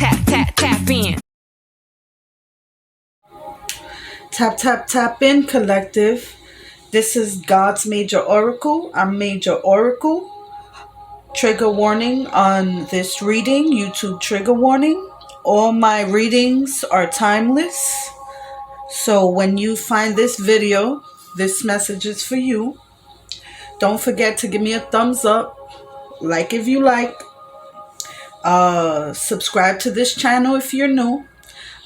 tap in. Tap in, collective. This is God's Major Oracle. I'm Major Oracle. Trigger warning on this reading, YouTube trigger warning. All my readings are timeless. So when you find this video, this message is for you. Don't forget to give me a thumbs up, like if you like. Subscribe to this channel if you're new.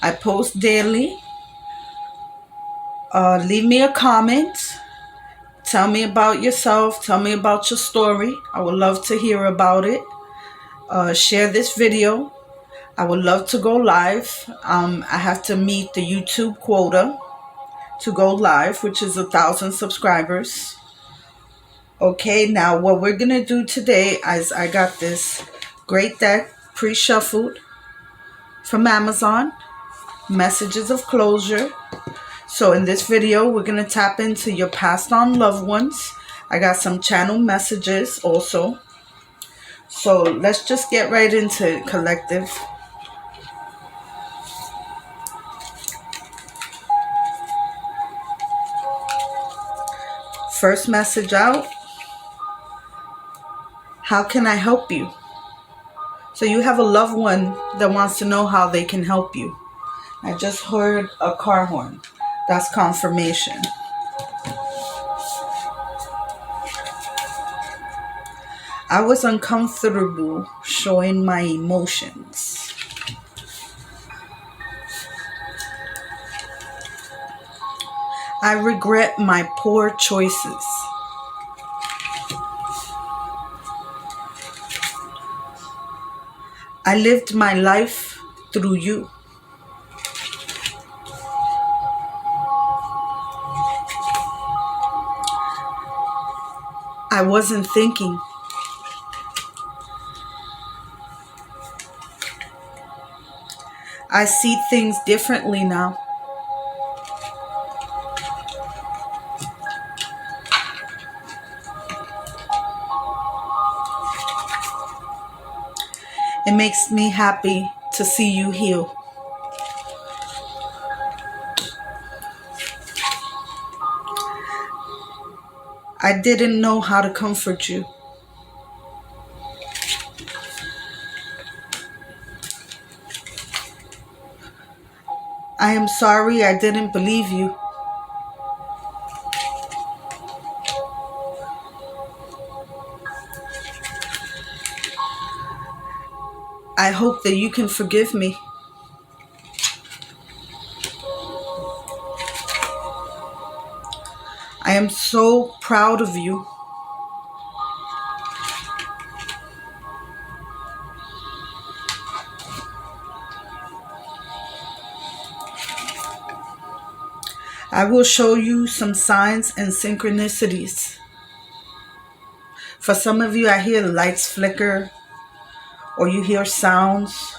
I post daily. Leave me a comment. Tell me about yourself. Tell me about your story. I would love to hear about it. Share this video. I would love to go live. I have to meet the YouTube quota to go live, which is 1,000 subscribers. Okay, now what we're going to do today is I got this great deck pre-shuffled from Amazon. Messages of closure. So in this video, we're going to tap into your passed on loved ones. I got some channel messages also. So let's just get right into it, collective. First message out. How can I help you? So you have a loved one that wants to know how they can help you. I just heard a car horn. That's confirmation. I was uncomfortable showing my emotions. I regret my poor choices. I lived my life through you. I wasn't thinking. I see things differently now. It makes me happy to see you heal. I didn't know how to comfort you. I am sorry I didn't believe you. I hope that you can forgive me. I am so proud of you. I will show you some signs and synchronicities. For some of you, I hear lights flicker, or you hear sounds,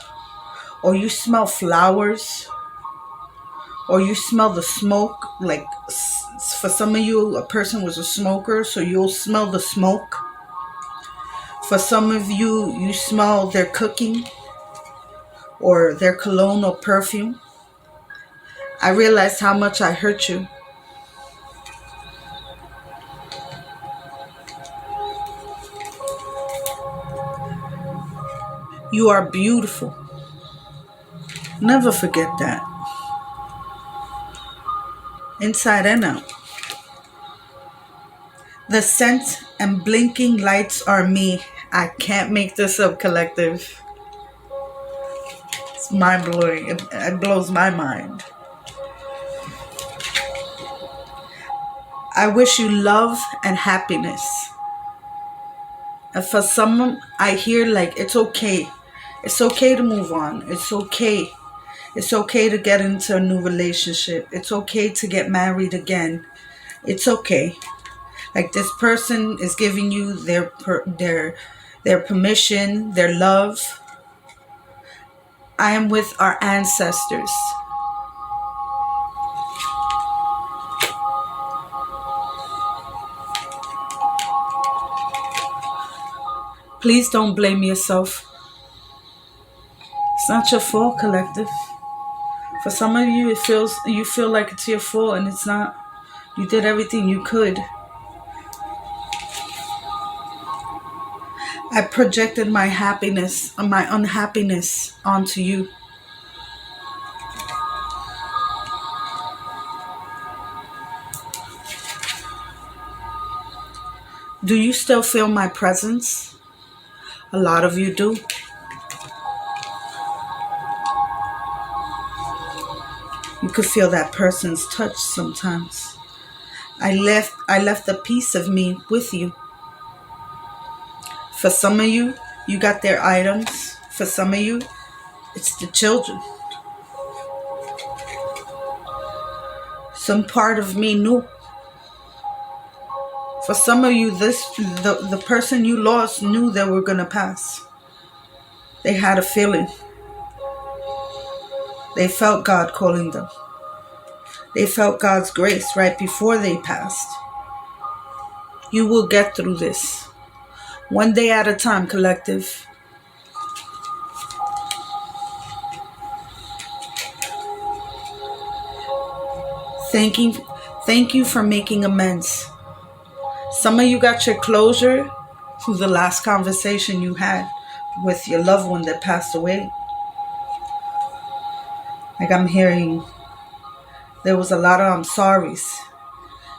or you smell flowers, or you smell the smoke. Like for some of you, a person was a smoker, so you'll smell the smoke. For some of you, you smell their cooking or their cologne or perfume. I realized how much I hurt you. You are beautiful. Never forget that. Inside and out. The scent and blinking lights are me. I can't make this up, collective. It's mind-blowing. It blows my mind. I wish you love and happiness. And for someone, I hear like, it's okay. It's okay to move on. It's okay. It's okay to get into a new relationship. It's okay to get married again. It's okay. Like this person is giving you their permission, their love. I am with our ancestors. Please don't blame yourself. It's not your fault, collective. For some of you, you feel like it's your fault, and it's not. You did everything you could. I projected my happiness and my unhappiness onto you. Do you still feel my presence? A lot of you do. You could feel that person's touch sometimes. I left a piece of me with you. For some of you, you got their items. For some of you, it's the children. Some part of me knew. For some of you, the person you lost knew they were going to pass. They had a feeling. They felt God calling them. They felt God's grace right before they passed. You will get through this. One day at a time, collective. Thank you for making amends. Some of you got your closure through the last conversation you had with your loved one that passed away. Like I'm hearing, there was a lot of I'm sorries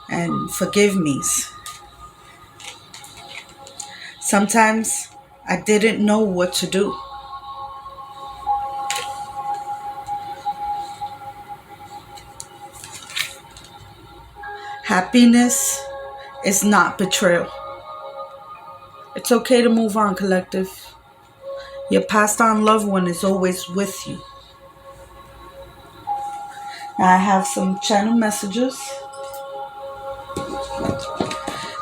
and forgive me's. Sometimes I didn't know what to do. Happiness is not betrayal. It's okay to move on, collective. Your passed on loved one is always with you. Now I have some channel messages.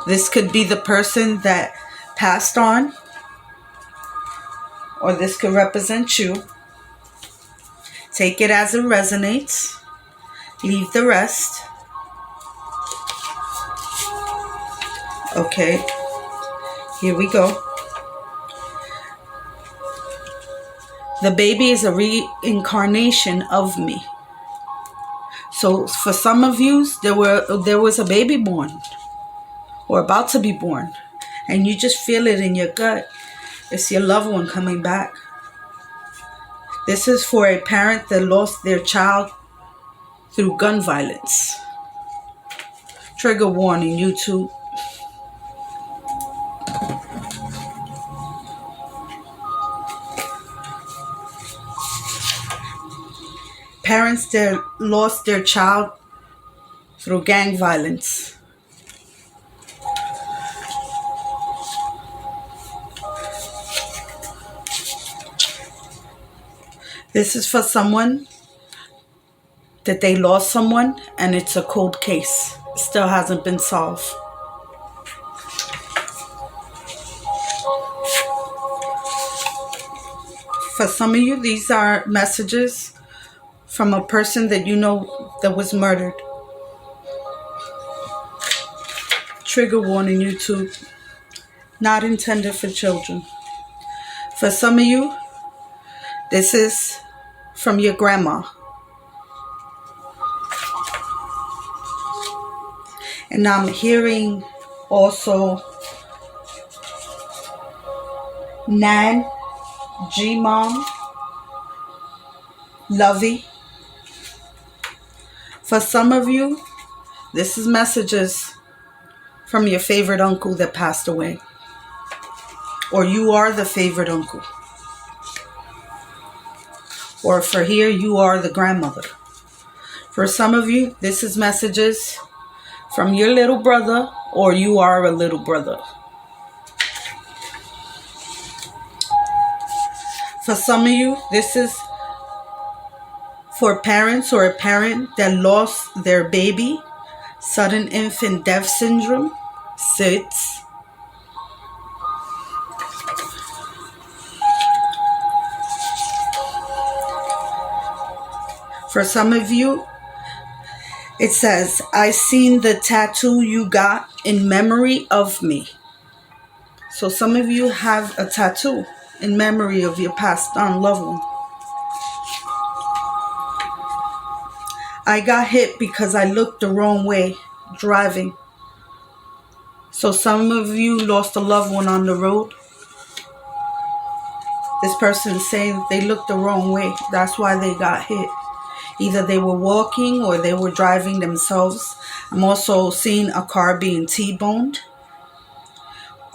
This could be the person that passed on, or this could represent you. Take it as it resonates. Leave the rest. Okay, here we go. The baby is a reincarnation of me. So for some of you, there was a baby born or about to be born, and you just feel it in your gut. It's your loved one coming back. This is for a parent that lost their child through gun violence. Trigger warning, YouTube. Parents that lost their child through gang violence. This is for someone that they lost someone and it's a cold case. It still hasn't been solved. For some of you, these are messages from a person that you know that was murdered. Trigger warning, YouTube. Not intended for children. For some of you, this is from your grandma. And I'm hearing also Nan, G-Mom, Lovey. For some of you, this is messages from your favorite uncle that passed away. Or you are the favorite uncle. Or for here, you are the grandmother. For some of you, this is messages from your little brother, or you are a little brother. For some of you, this is for parents or a parent that lost their baby. Sudden infant death syndrome, SIDS. For some of you, it says, I seen the tattoo you got in memory of me. So some of you have a tattoo in memory of your passed on loved one. I got hit because I looked the wrong way driving. So some of you lost a loved one on the road. This person is saying they looked the wrong way. That's why they got hit. Either they were walking or they were driving themselves. I'm also seeing a car being T-boned.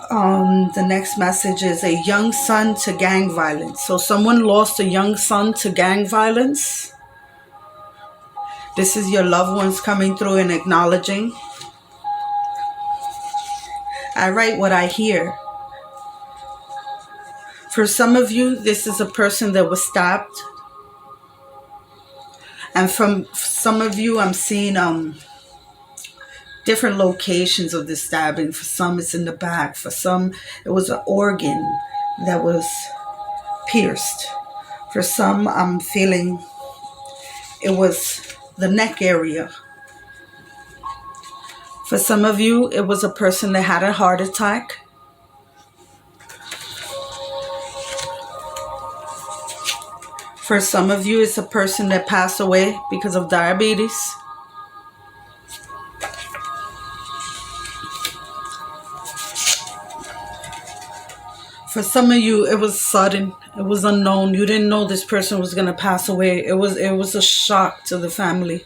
The next message is a young son to gang violence. So someone lost a young son to gang violence. This is your loved ones coming through and acknowledging. I write what I hear. For some of you, this is a person that was stabbed. And from some of you, I'm seeing different locations of the stabbing. For some, it's in the back. For some, it was an organ that was pierced. For some, I'm feeling it was the neck area. For some of you, it was a person that had a heart attack. For some of you, it's a person that passed away because of diabetes. For some of you, it was sudden. It was unknown. You didn't know this person was going to pass away. It was a shock to the family.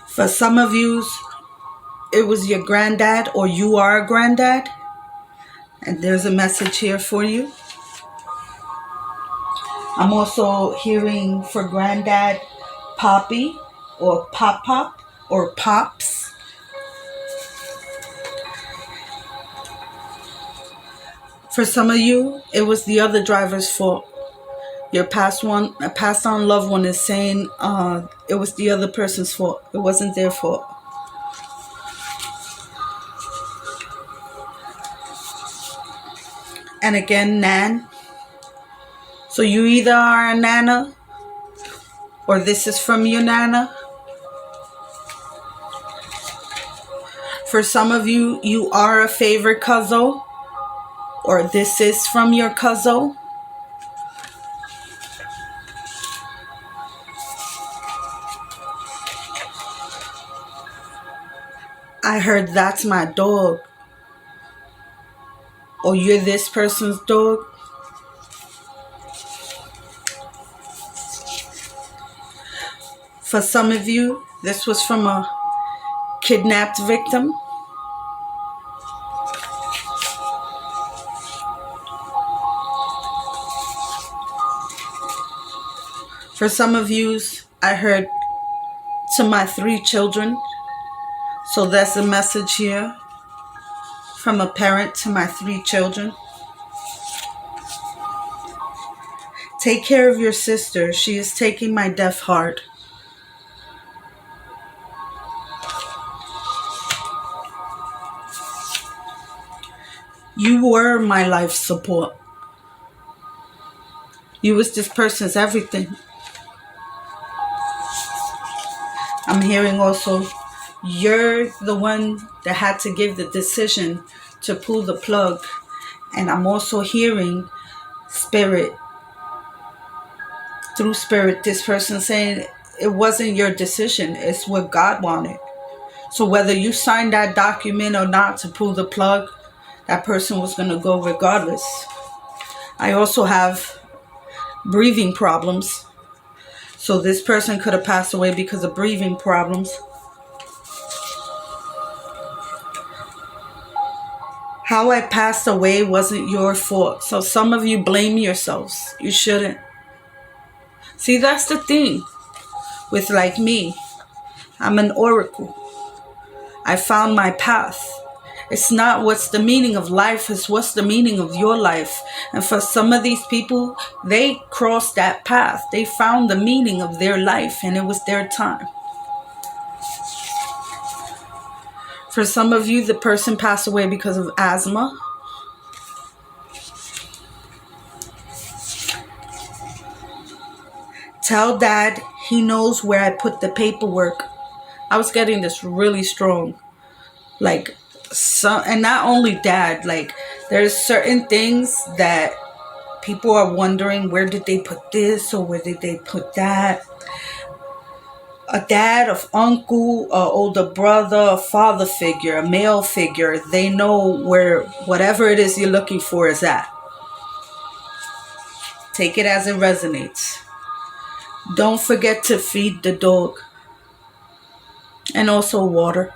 For some of you, it was your granddad or you are a granddad. And there's a message here for you. I'm also hearing for granddad, Poppy or Pop-Pop or Pops. For some of you, it was the other driver's fault. Your passed on loved one is saying it was the other person's fault. It wasn't their fault. And again, Nan. So you either are a Nana or this is from your Nana. For some of you, you are a favorite cousin or this is from your cousin. I heard that's my dog. Or you're this person's dog. For some of you, this was from a kidnapped victim. For some of you, I heard to my 3 children. So that's a message here from a parent to my 3 children. Take care of your sister. She is taking my deaf heart. You were my life support. You was this person's everything. I'm hearing also, you're the one that had to give the decision to pull the plug. And I'm also hearing spirit, through spirit, this person saying it wasn't your decision. It's what God wanted. So whether you signed that document or not to pull the plug, that person was going to go regardless. I also have breathing problems. So this person could have passed away because of breathing problems. How I passed away wasn't your fault. So some of you blame yourselves. You shouldn't. See, that's the thing with like me. I'm an oracle. I found my path. It's not what's the meaning of life, it's what's the meaning of your life. And for some of these people, they crossed that path. They found the meaning of their life and it was their time. For some of you, the person passed away because of asthma. Tell Dad he knows where I put the paperwork. I was getting this really strong. And not only Dad, like there's certain things that People are wondering, where did they put this or where did they put that? A dad, an uncle, an older brother, a father figure, a male figure. They know where whatever it is you're looking for is at. Take it as it resonates. Don't forget to feed the dog. And also water.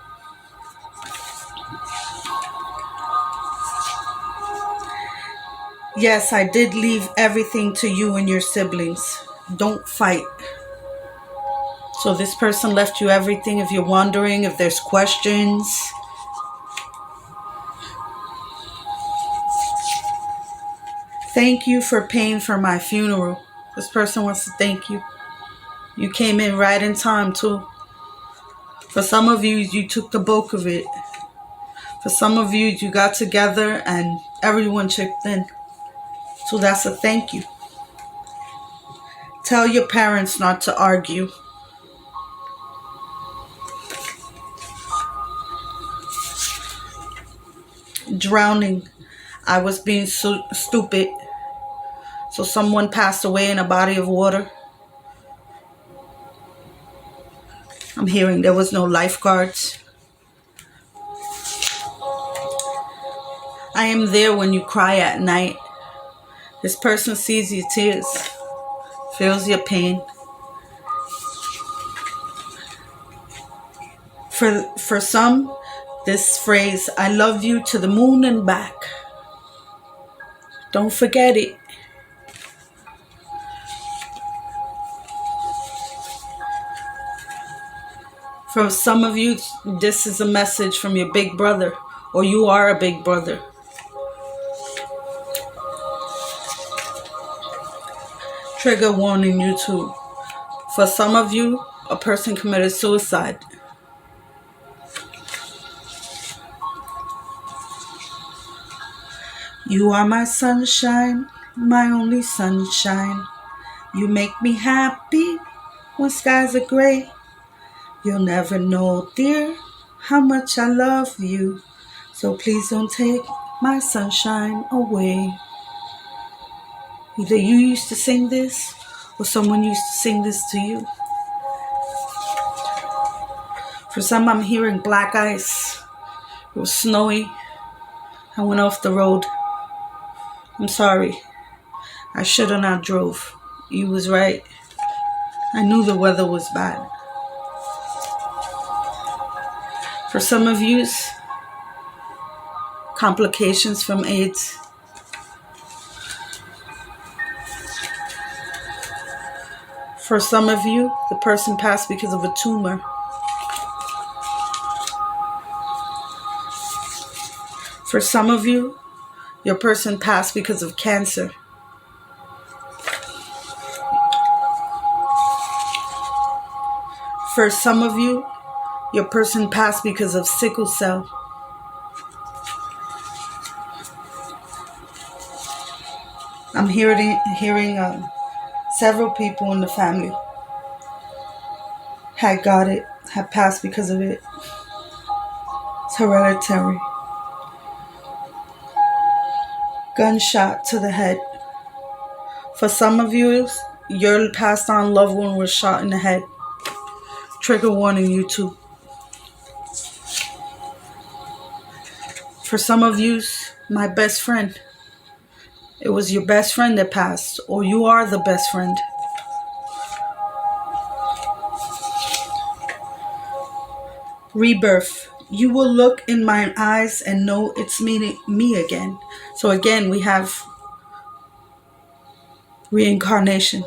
Yes, I did leave everything to you and your siblings. Don't fight. So this person left you everything. If you're wondering, if there's questions. Thank you for paying for my funeral. This person wants to thank you. You came in right in time too. For some of you, you took the bulk of it. For some of you, you got together and everyone chipped in. So that's a thank you. Tell your parents not to argue. Drowning. I was being stupid. So someone passed away in a body of water. I'm hearing there was no lifeguards. I am there when you cry at night. This person sees your tears, feels your pain. For some, this phrase, I love you to the moon and back. Don't forget it. For some of you, this is a message from your big brother, or you are a big brother. Trigger warning, YouTube. For some of you, a person committed suicide. You are my sunshine, my only sunshine. You make me happy when skies are gray. You'll never know, dear, how much I love you. So please don't take my sunshine away. Either you used to sing this or someone used to sing this to you. For some, I'm hearing black ice. It was snowy. I went off the road. I'm sorry. I should have not drove. You was right. I knew the weather was bad. For some of you, complications from AIDS. For some of you, the person passed because of a tumor. For some of you, your person passed because of cancer. For some of you, your person passed because of sickle cell. I'm hearing several people in the family had got it, had passed because of it. It's hereditary. Gunshot to the head. For some of you, your passed on loved one was shot in the head. Trigger warning, YouTube. For some of you, my best friend. It was your best friend that passed, or you are the best friend. Rebirth. You will look in my eyes and know it's me again. So again, we have reincarnation.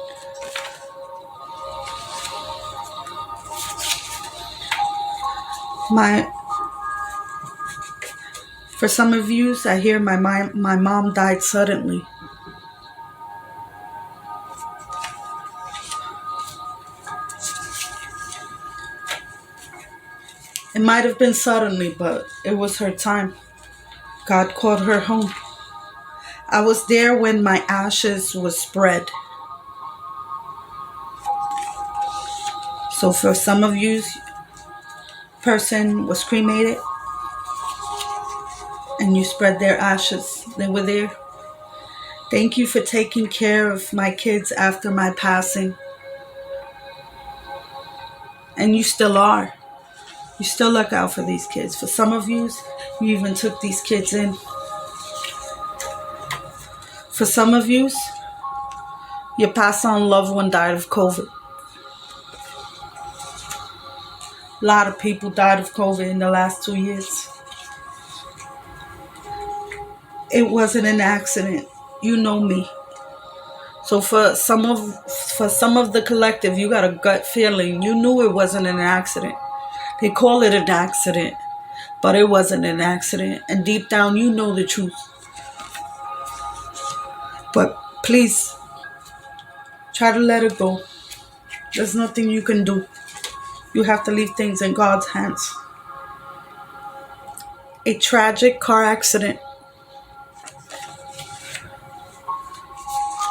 For some of you, I hear my mom died suddenly. It might have been suddenly, but it was her time. God called her home. I was there when my ashes was spread. So for some of you, person was cremated and you spread their ashes. They were there. Thank you for taking care of my kids after my passing. And you still are. You still look out for these kids. For some of you, you even took these kids in. For some of you, your passed on loved one died of COVID. A lot of people died of COVID in the last 2 years. It wasn't an accident. You know me. So for some of the collective, you got a gut feeling. You knew it wasn't an accident. They call it an accident, but it wasn't an accident. And deep down, you know the truth. But please, try to let it go. There's nothing you can do. You have to leave things in God's hands. A tragic car accident.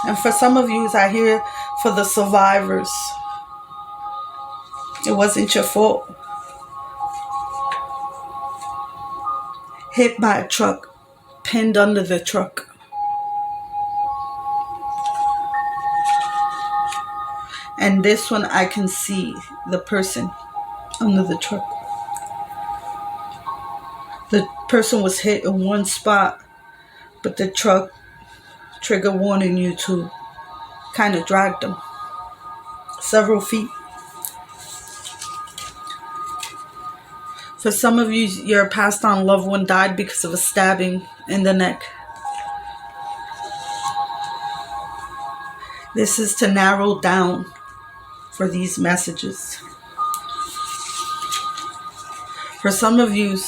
And for some of you, I hear for the survivors. It wasn't your fault. Hit by a truck. Pinned under the truck. And this one, I can see the person under the truck. The person was hit in one spot, but the truck, trigger warning you to, kind of dragged them several feet. For some of you, your passed on loved one died because of a stabbing in the neck. This is to narrow down for these messages. For some of you,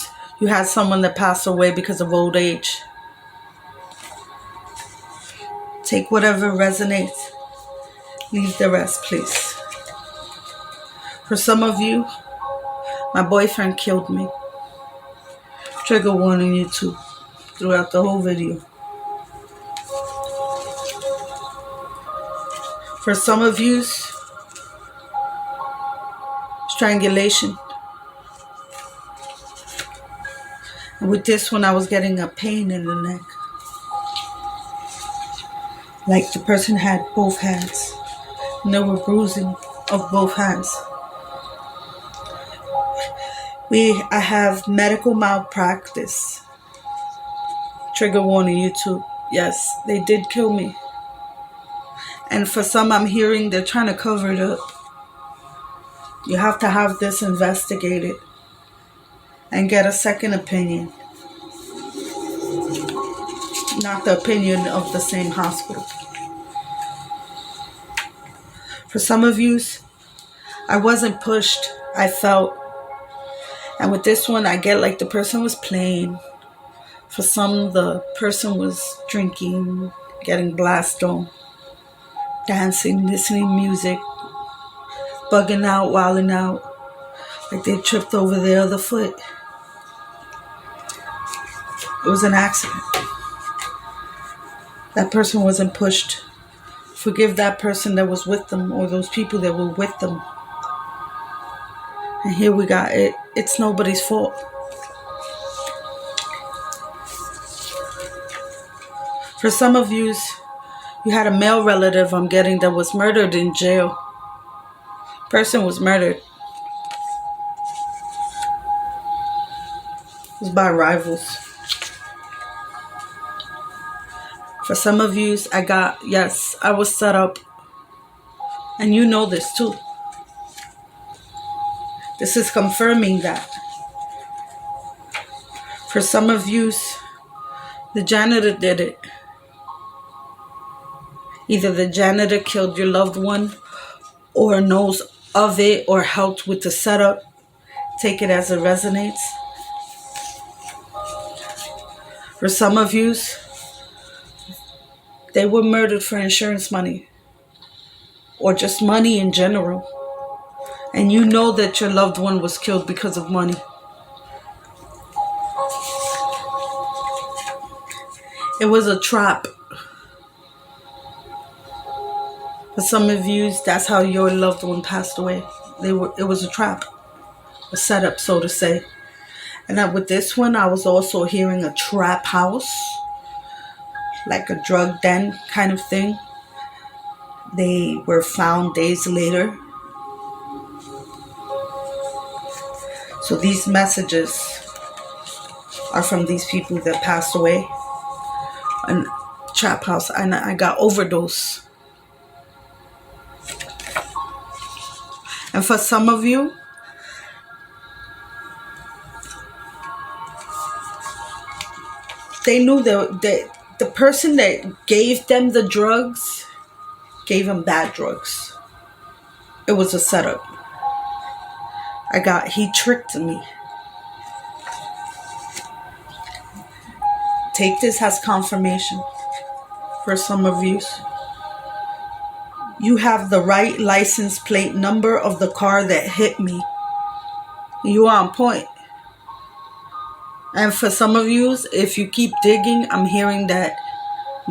you had someone that passed away because of old age. Take whatever resonates. Leave the rest, please. For some of you, my boyfriend killed me. Trigger warning you too, throughout the whole video. For some of you, strangulation. And with this one, I was getting a pain in the neck. Like the person had both hands. And there were bruising of both hands. I have medical malpractice. Trigger warning you too. Yes, they did kill me. And for some, I'm hearing they're trying to cover it up. You have to have this investigated and get a second opinion. Not the opinion of the same hospital. For some of you, I wasn't pushed. I felt. And with this one, I get like the person was playing. For some, the person was drinking, getting blasted on, dancing, listening music, bugging out, wilding out, like they tripped over their other foot. It was an accident. That person wasn't pushed. Forgive that person that was with them or those people that were with them. And here we got it. It's nobody's fault. For some of you, you had a male relative, I'm getting, that was murdered in jail. Person was murdered. It was by rivals. For some of you, I was set up. And you know this too. This is confirming that. For some of you, the janitor did it. Either the janitor killed your loved one or knows of it or helped with the setup. Take it as it resonates. For some of you, they were murdered for insurance money or just money in general. And you know that your loved one was killed because of money. It was a trap. For some of you, that's how your loved one passed away. It was a trap. A setup, so to say. And with this one, I was also hearing a trap house. like a drug den kind of thing. They were found days later. So these messages are from these people that passed away in trap house, and I got overdose. And for some of you, they knew that the person that gave them the drugs gave them bad drugs. It was a setup. He tricked me. Take this as confirmation. For some of you, you have the right license plate number of the car that hit me. You are on point. And for some of you, if you keep digging, I'm hearing that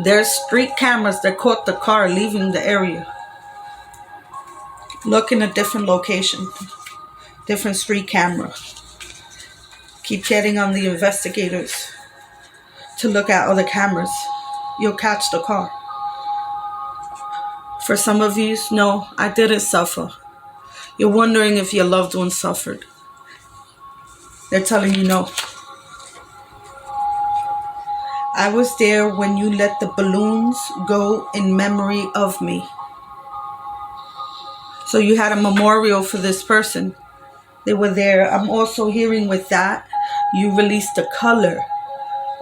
there's street cameras that caught the car leaving the area. Look in a different location, different street camera. Keep getting on the investigators to look at other cameras. You'll catch the car. For some of you, no, I didn't suffer. You're wondering if your loved one suffered. They're telling you no. I was there when you let the balloons go in memory of me. So you had a memorial for this person. They were there. I'm also hearing with that, you released the color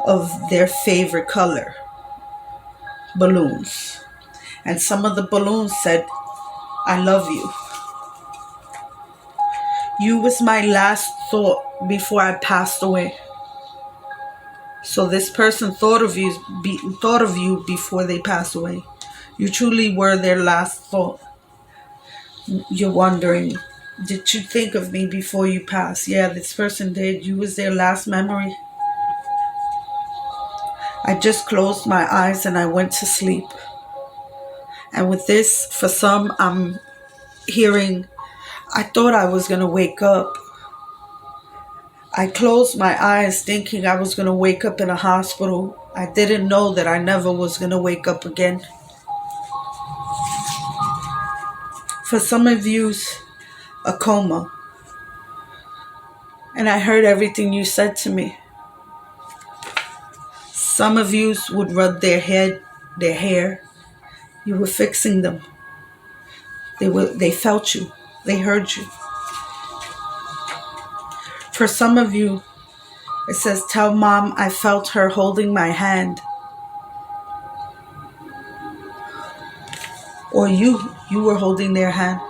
of their favorite color. Balloons. And some of the balloons said, I love you. You was my last thought before I passed away. So this person thought of you before they passed away. You truly were their last thought. You're wondering, did you think of me before you passed? Yeah, this person did. You was their last memory. I just closed my eyes and I went to sleep. And with this, for some, I'm hearing, I thought I was going to wake up. I closed my eyes thinking I was going to wake up in a hospital. I didn't know that I never was going to wake up again. For some of you, a coma. And I heard everything you said to me. Some of you would rub their hair. You were fixing them. They felt you. They heard you. For some of you, it says, tell mom I felt her holding my hand. Or you were holding their hand.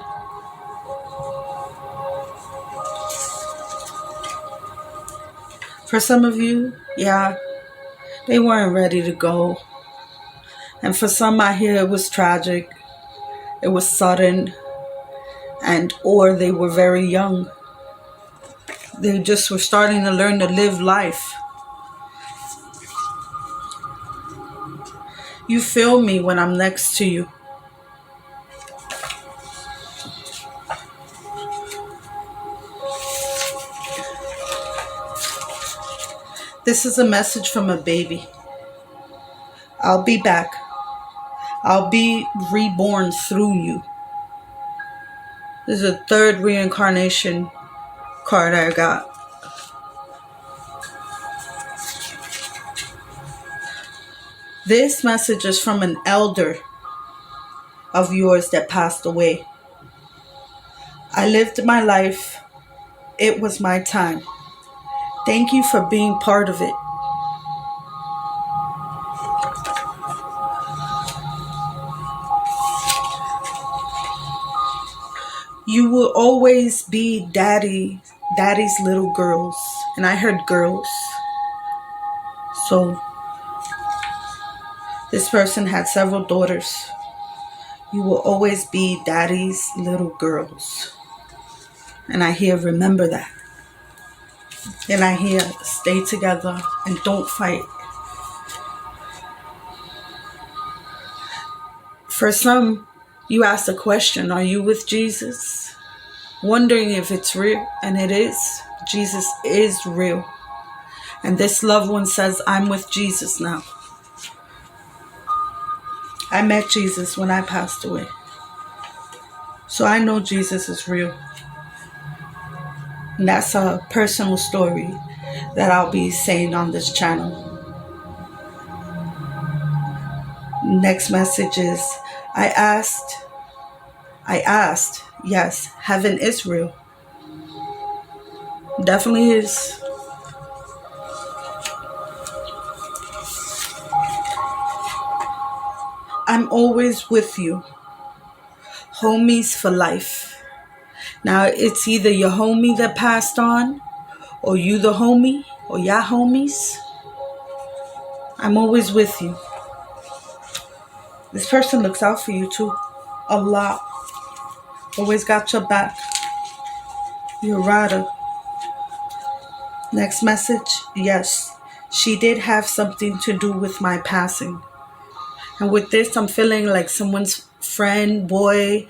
For some of you, yeah, they weren't ready to go. And for some, I hear it was tragic. It was sudden. Or they were very young. They just were starting to learn to live life. You feel me when I'm next to you. This is a message from a baby. I'll be back. I'll be reborn through you. This is a third reincarnation card I got. This message is from an elder of yours that passed away. I lived my life. It was my time. Thank you for being part of it. You will always be daddy's little girls. And I heard girls. So this person had several daughters. You will always be daddy's little girls. And I hear remember that. And I hear stay together and don't fight. For some, you ask the question, are you with Jesus? Wondering if it's real, and it is. Jesus is real. And this loved one says, I'm with Jesus now. I met Jesus when I passed away. So I know Jesus is real. And that's a personal story that I'll be saying on this channel. Next message is, I asked, yes, heaven is real. Definitely is. I'm always with you. Homies for life. Now, it's either your homie that passed on, or you the homie, or y'all homies. I'm always with you. This person looks out for you too. A lot. Always got your back. You're a rider. Next message. Yes, she did have something to do with my passing. And with this, I'm feeling like someone's friend, boy,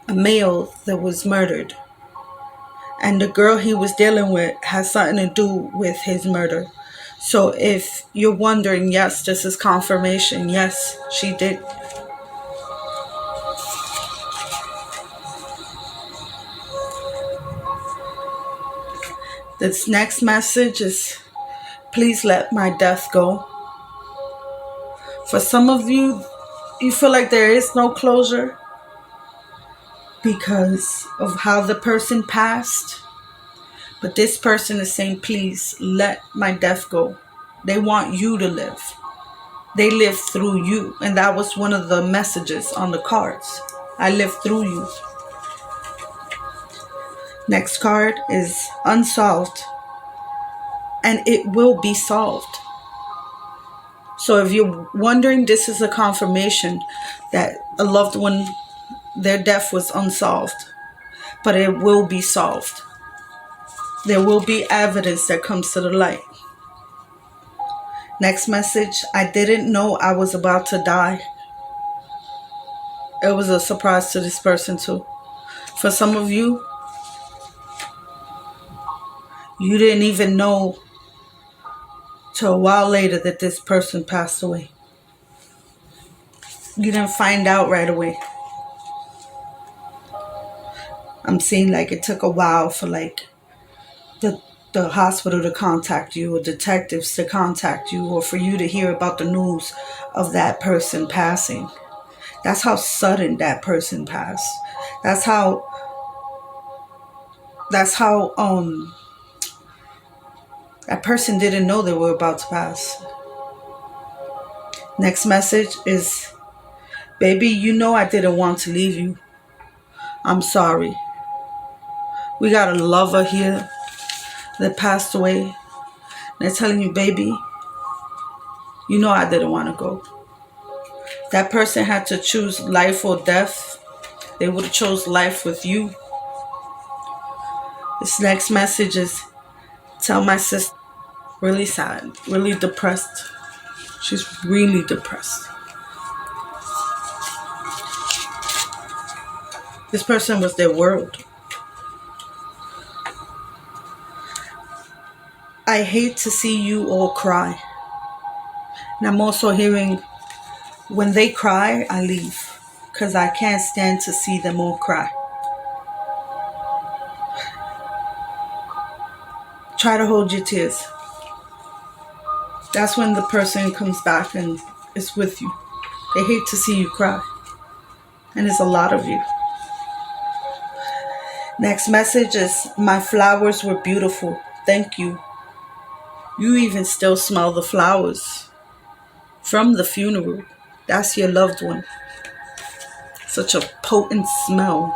a male that was murdered. And the girl he was dealing with has something to do with his murder. So if you're wondering, yes, this is confirmation. Yes, she did. This next message is, please let my death go. For some of you, you feel like there is no closure because of how the person passed. But this person is saying, please let my death go. They want you to live. They live through you. And that was one of the messages on the cards. I live through you. Next card is unsolved. And it will be solved. So if you're wondering, this is a confirmation that a loved one, their death was unsolved. But it will be solved. There will be evidence that comes to the light. Next message, I didn't know I was about to die. It was a surprise to this person too. For some of you, you didn't even know till a while later that this person passed away. You didn't find out right away. I'm seeing like it took a while for like the hospital to contact you, or detectives to contact you, or for you to hear about the news of that person passing. That's how sudden that person passed. That's how that person didn't know they were about to pass. Next message is, baby, you know I didn't want to leave you. I'm sorry. We got a lover here that passed away. They're telling you, baby, you know I didn't want to go. That person had to choose life or death. They would have chose life with you. This next message is, tell my sister, really sad, really depressed. She's really depressed. This person was their world. I hate to see you all cry. And I'm also hearing, when they cry, I leave. Because I can't stand to see them all cry. Try to hold your tears. That's when the person comes back and is with you. They hate to see you cry. And there's a lot of you. Next message is, my flowers were beautiful. Thank you. You even still smell the flowers from the funeral. That's your loved one. Such a potent smell.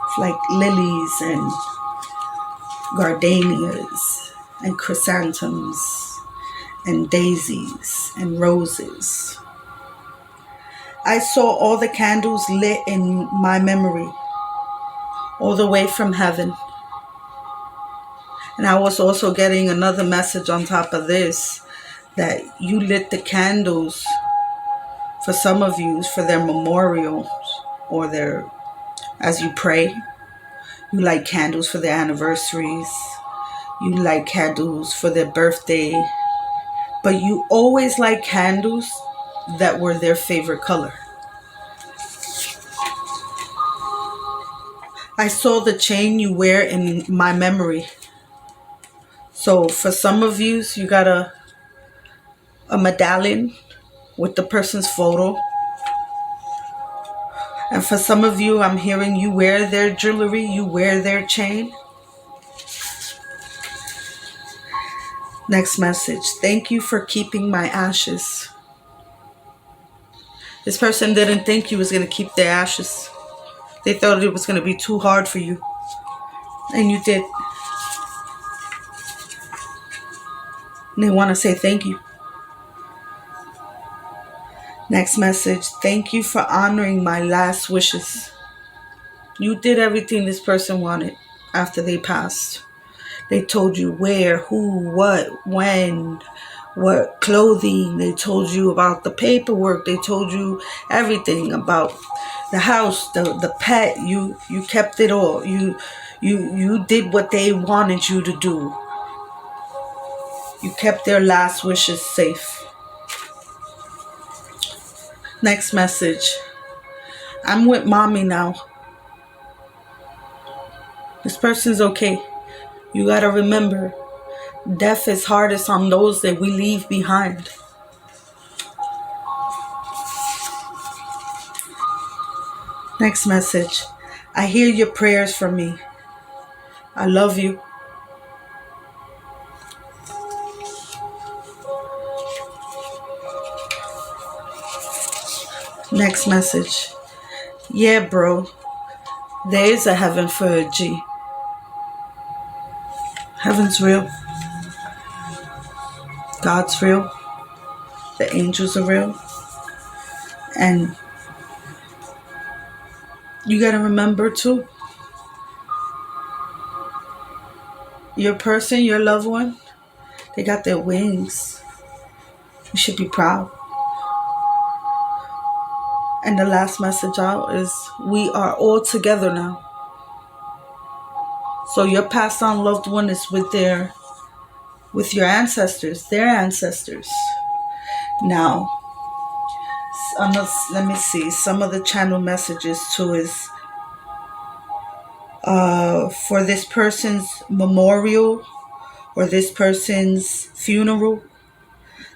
It's like lilies and gardenias and chrysanthemums and daisies and roses. I saw all the candles lit in my memory, all the way from heaven. And I was also getting another message on top of this, that you lit the candles for some of you for their memorials, or their, as you pray. You light candles for their anniversaries. You light candles for their birthday. But you always light candles that were their favorite color. I saw the chain you wear in my memory. So for some of you, you got a medallion with the person's photo. And for some of you, I'm hearing you wear their jewelry, you wear their chain. Next message. Thank you for keeping my ashes. This person didn't think you was going to keep their ashes. They thought it was going to be too hard for you. And you did. And they want to say thank you. Next message. Thank you for honoring my last wishes. You did everything this person wanted after they passed. They told you where, who, what, when, what clothing. They told you about the paperwork. They told you everything about the house, the pet. You kept it all. You did what they wanted you to do. You kept their last wishes safe. Next message. I'm with mommy now. This person's okay. You gotta remember, death is hardest on those that we leave behind. Next message. I hear your prayers for me. I love you. Next message. Yeah, bro. There is a heaven for a G. Heaven's real. God's real. The angels are real. And you gotta remember too, your person, your loved one, they got their wings. You should be proud. And the last message out is, we are all together now. So your passed on loved one is with your ancestors, their ancestors. Now, let me see. Some of the channel messages too is for this person's memorial or this person's funeral.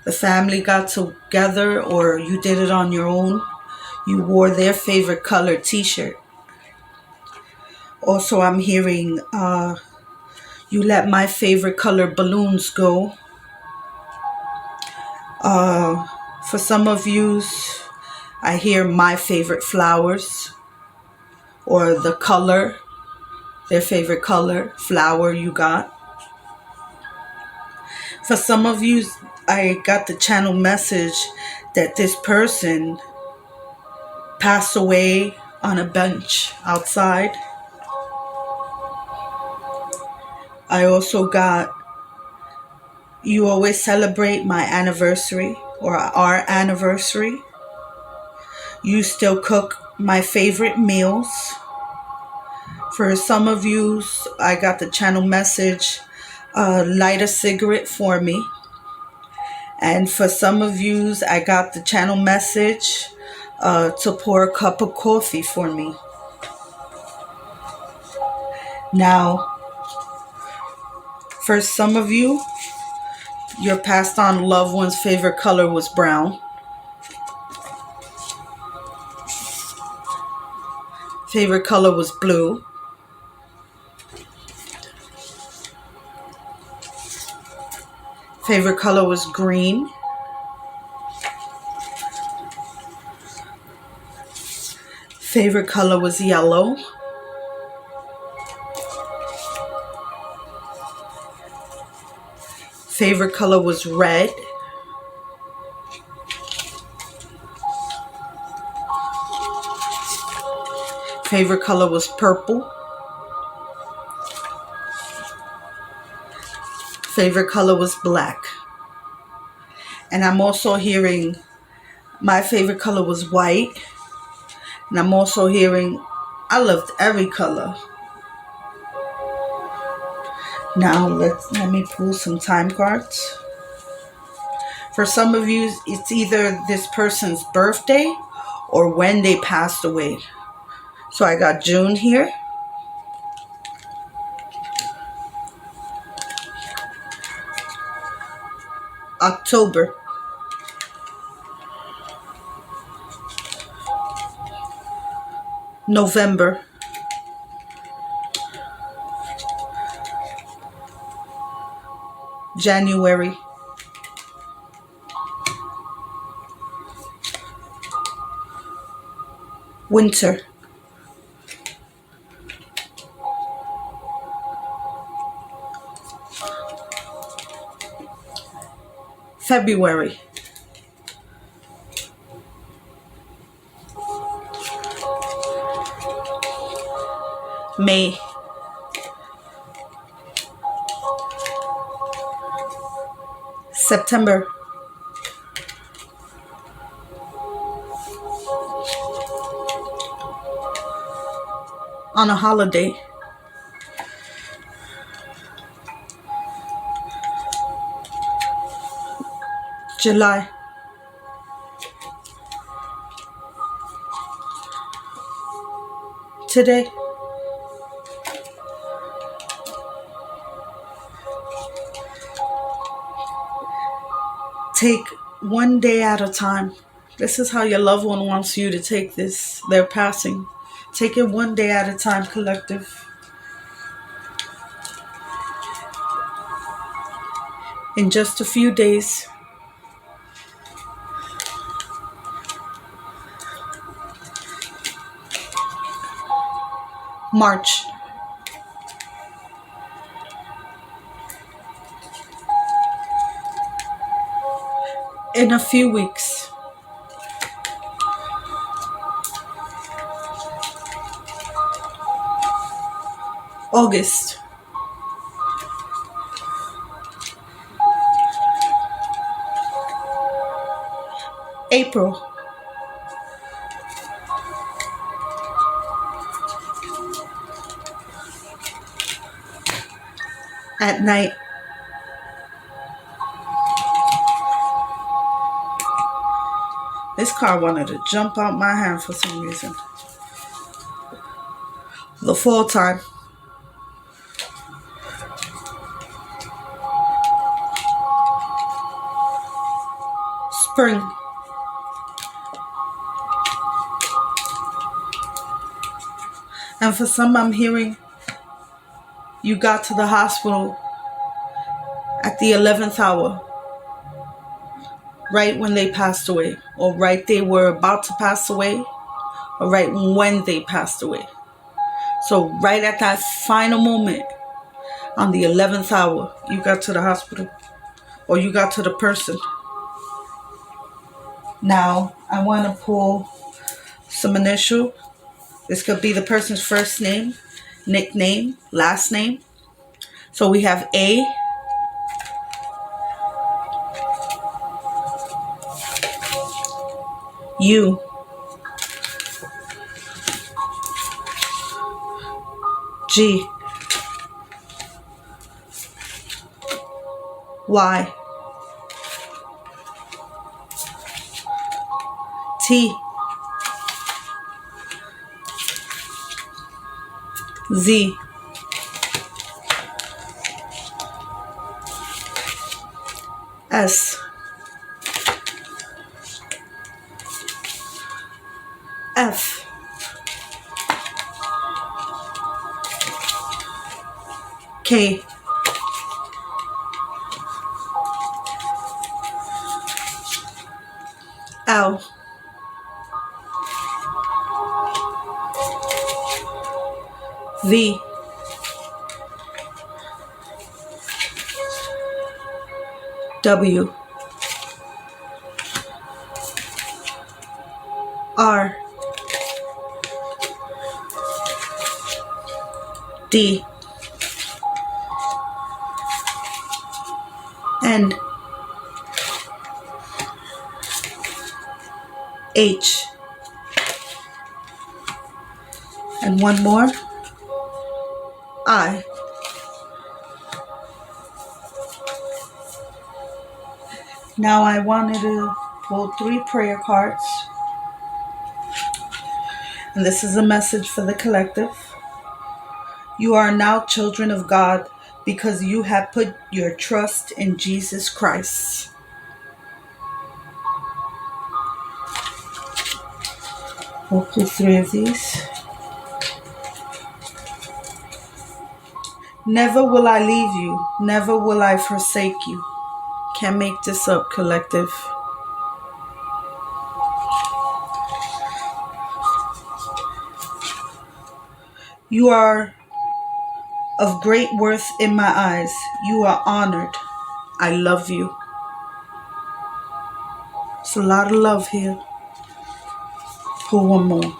The family got together or you did it on your own. You wore their favorite color t-shirt. Also, I'm hearing you let my favorite color balloons go. For some of you, I hear my favorite flowers or the color, their favorite color, flower you got. For some of you, I got the channel message that this person passed away on a bench outside. I also got, you always celebrate my anniversary or our anniversary. You still cook my favorite meals. For some of you, I got the channel message, light a cigarette for me. And for some of you, I got the channel message to pour a cup of coffee for me. Now, for some of you, your passed on loved one's favorite color was brown. Favorite color was blue. Favorite color was green. Favorite color was yellow. Favorite color was red. Favorite color was purple. Favorite color was black. And I'm also hearing my favorite color was white. And I'm also hearing I loved every color. Now let me pull some time cards. For some of you, it's either this person's birthday or when they passed away. So I got June here. October. November. January. Winter. February. May. September. On a holiday. July. Today. Take one day at a time. This is how your loved one wants you to take this, their passing. Take it one day at a time, collective. In just a few days, March. In a few weeks, August. April. At night. This card wanted to jump out my hand for some reason. The fall time. Spring. And for some, I'm hearing you got to the hospital at the 11th hour, right when they passed away, or right they were about to pass away, or right when they passed away. So right at that final moment, on the 11th hour, you got to the hospital, or you got to the person. Now, I want to pull some initial. This could be the person's first name, nickname, last name. So we have A, U, G, Y, T, Z, S, F, K, L, V, W, R, D, N, H, and one more, I. Now I wanted to pull 3 prayer cards. And this is a message for the collective. You are now children of God because you have put your trust in Jesus Christ. We'll pull 3 of these. Never will I leave you. Never will I forsake you. Can't make this up, collective. You are of great worth in my eyes. You are honored. I love you. It's a lot of love here. Pull one more.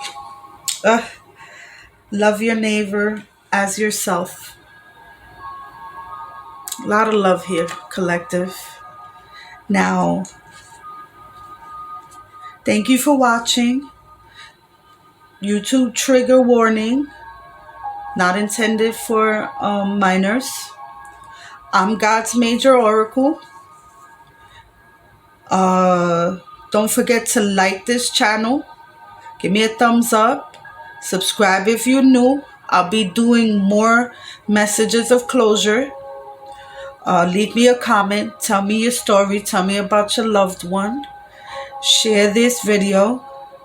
Love your neighbor as yourself. A lot of love here, collective. Now, thank you for watching. YouTube trigger warning. Not intended for minors. I'm Godsmajororacle. Don't forget to like this channel. Give me a thumbs up. Subscribe if you're new. I'll be doing more messages of closure. Leave me a comment. Tell me your story. Tell me about your loved one. Share this video.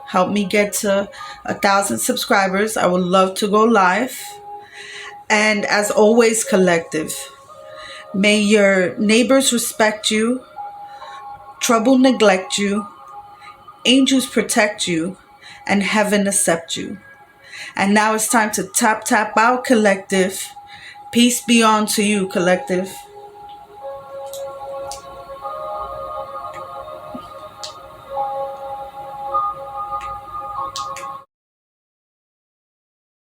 Help me get to 1,000 subscribers. I would love to go live. And as always, collective, may your neighbors respect you, trouble neglect you, angels protect you, and heaven accept you. And now it's time to tap out, collective. Peace be on to you, collective.